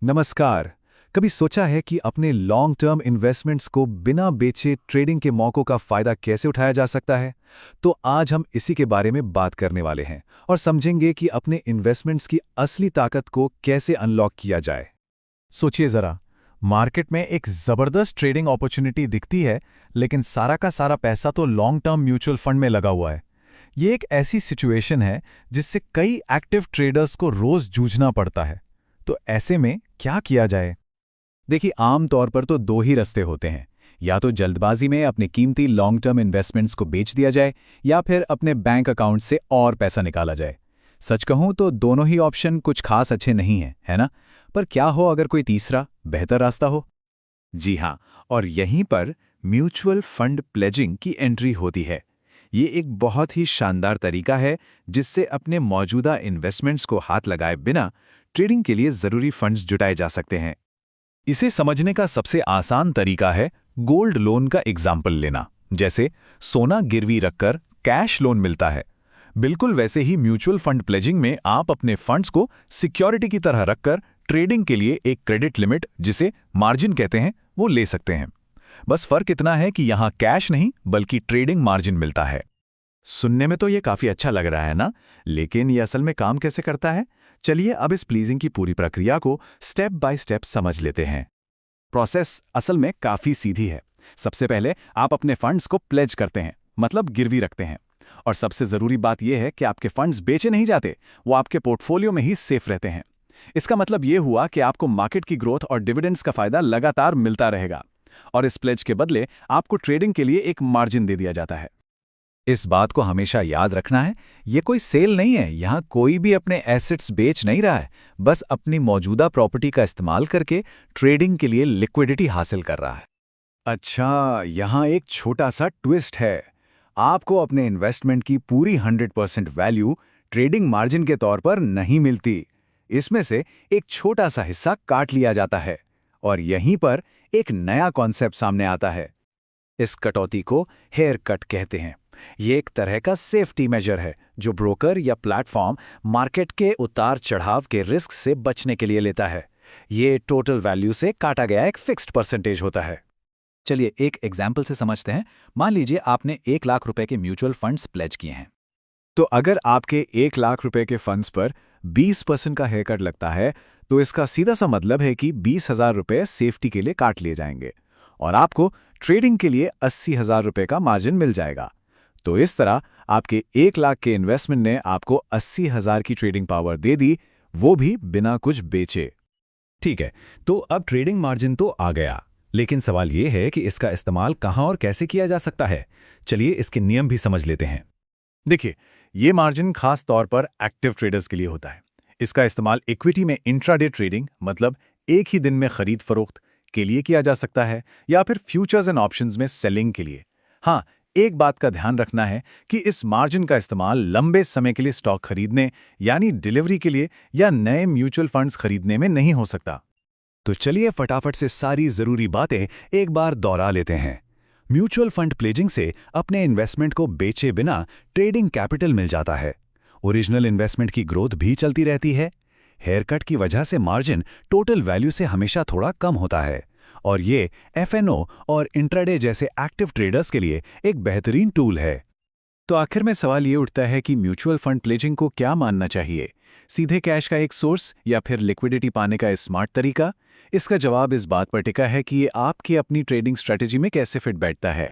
नमस्कार। कभी सोचा है कि अपने लॉन्ग टर्म इन्वेस्टमेंट्स को बिना बेचे ट्रेडिंग के मौकों का फायदा कैसे उठाया जा सकता है? तो आज हम इसी के बारे में बात करने वाले हैं और समझेंगे कि अपने इन्वेस्टमेंट्स की असली ताकत को कैसे अनलॉक किया जाए। सोचिए जरा, मार्केट में एक जबरदस्त ट्रेडिंग अपॉर्चुनिटी दिखती है, लेकिन सारा का सारा पैसा तो लॉन्ग टर्म म्यूचुअल फंड में लगा हुआ है। ये एक ऐसी सिचुएशन है जिससे कई एक्टिव ट्रेडर्स को रोज जूझना पड़ता है। तो ऐसे में क्या किया जाए? देखिए, आम तौर पर तो दो ही रास्ते होते हैं। या तो जल्दबाजी में अपने कीमती लॉन्ग टर्म इन्वेस्टमेंट्स को बेच दिया जाए या फिर अपने बैंक अकाउंट से और पैसा निकाला जाए। सच कहूं तो दोनों ही ऑप्शन कुछ खास अच्छे नहीं हैं, है ना? पर क्या हो अगर कोई तीसरा बेहतर रास्ता हो? जी हाँ, और यहीं पर म्यूचुअल फंड प्लेजिंग की एंट्री होती है। ये एक बहुत ही शानदार तरीका है जिससे अपने मौजूदा इन्वेस्टमेंट्स को हाथ लगाए बिना ट्रेडिंग के लिए ज़रूरी फंड्स जुटाए जा सकते हैं। इसे समझने का सबसे आसान तरीका है गोल्ड लोन का एग्जाम्पल लेना। जैसे सोना गिरवी रखकर कैश लोन मिलता है, बिल्कुल वैसे ही म्यूचुअल फंड प्लेजिंग में आप अपने फंड्स को सिक्योरिटी की तरह रखकर ट्रेडिंग के लिए एक क्रेडिट लिमिट, जिसे मार्जिन कहते हैं, वो ले सकते हैं। बस फर्क इतना है कि यहाँ कैश नहीं बल्कि ट्रेडिंग मार्जिन मिलता है। सुनने में तो ये काफी अच्छा लग रहा है ना, लेकिन ये असल में काम कैसे करता है? चलिए अब इस प्लीजिंग की पूरी प्रक्रिया को स्टेप बाय स्टेप समझ लेते हैं। प्रोसेस असल में काफी सीधी है। सबसे पहले आप अपने फंड्स को प्लेज करते हैं, मतलब गिरवी रखते हैं। और सबसे जरूरी बात यह है कि आपके फंड्स बेचे नहीं जाते, वो आपके पोर्टफोलियो में ही सेफ रहते हैं। इसका मतलब ये हुआ कि आपको मार्केट की ग्रोथ और डिविडेंड्स का फायदा लगातार मिलता रहेगा। और इस प्लेज के बदले आपको ट्रेडिंग के लिए एक मार्जिन दे दिया जाता है। इस बात को हमेशा याद रखना है, ये कोई सेल नहीं है। यहाँ कोई भी अपने एसेट्स बेच नहीं रहा है, बस अपनी मौजूदा प्रॉपर्टी का इस्तेमाल करके ट्रेडिंग के लिए लिक्विडिटी हासिल कर रहा है। अच्छा, यहाँ एक छोटा सा ट्विस्ट है। आपको अपने इन्वेस्टमेंट की पूरी 100% वैल्यू ट्रेडिंग मार्जिन के तौर पर नहीं मिलती। इसमें से एक छोटा सा हिस्सा काट लिया जाता है। और यहीं पर एक नया कॉन्सेप्ट सामने आता है। इस कटौती को हेयर कट कहते हैं। ये एक तरह का सेफ्टी मेजर है जो ब्रोकर या प्लेटफॉर्म मार्केट के उतार चढ़ाव के रिस्क से बचने के लिए लेता है। ये टोटल वैल्यू से काटा गया एक फिक्स्ड परसेंटेज होता है। चलिए एक एग्जाम्पल से समझते हैं। मान लीजिए आपने 1 लाख रुपए के म्यूचुअल फंड्स प्लेज किए हैं। तो अगर आपके 1 लाख रुपए के फंड्स पर 20% का हेयर कट लगता है, तो इसका सीधा सा मतलब है कि 20,000 रुपए सेफ्टी के लिए काट लिए जाएंगे और आपको ट्रेडिंग के लिए 80,000 रुपए का मार्जिन मिल जाएगा। तो इस तरह आपके 1 लाख के इन्वेस्टमेंट ने आपको 80,000 की ट्रेडिंग पावर दे दी, वो भी बिना कुछ बेचे। ठीक है, तो अब ट्रेडिंग मार्जिन तो आ गया, लेकिन सवाल ये है कि इसका इस्तेमाल कहाँ और कैसे किया जा सकता है। चलिए इसके नियम भी समझ लेते हैं। देखिए, ये मार्जिन खास तौर पर एक्टिव ट्रेडर्स के लिए होता है। इसका इस्तेमाल इक्विटी में इंट्राडे ट्रेडिंग, मतलब एक ही दिन में खरीद फरोख्त के लिए किया जा सकता है, या फिर फ्यूचर्स एंड ऑप्शंस में सेलिंग के लिए। हाँ, एक बात का ध्यान रखना है कि इस मार्जिन का इस्तेमाल लंबे समय के लिए स्टॉक खरीदने, यानी डिलीवरी के लिए, या नए म्यूचुअल फंड्स खरीदने में नहीं हो सकता। तो चलिए फटाफट से सारी जरूरी बातें एक बार दोहरा लेते हैं। म्यूचुअल फंड प्लेजिंग से अपने इन्वेस्टमेंट को बेचे बिना ट्रेडिंग कैपिटल मिल जाता है। ओरिजिनल इन्वेस्टमेंट की ग्रोथ भी चलती रहती है। हेयर कट की वजह से मार्जिन टोटल वैल्यू से हमेशा थोड़ा कम होता है, और ये एफएनओ और इंट्राडे जैसे एक्टिव ट्रेडर्स के लिए एक बेहतरीन टूल है। तो आखिर में सवाल ये उठता है कि म्यूचुअल फंड प्लेजिंग को क्या मानना चाहिए? सीधे कैश का एक सोर्स या फिर लिक्विडिटी पाने का स्मार्ट तरीका? इसका जवाब इस बात पर टिका है कि ये आपकी अपनी ट्रेडिंग स्ट्रेटेजी में कैसे फिट बैठता है।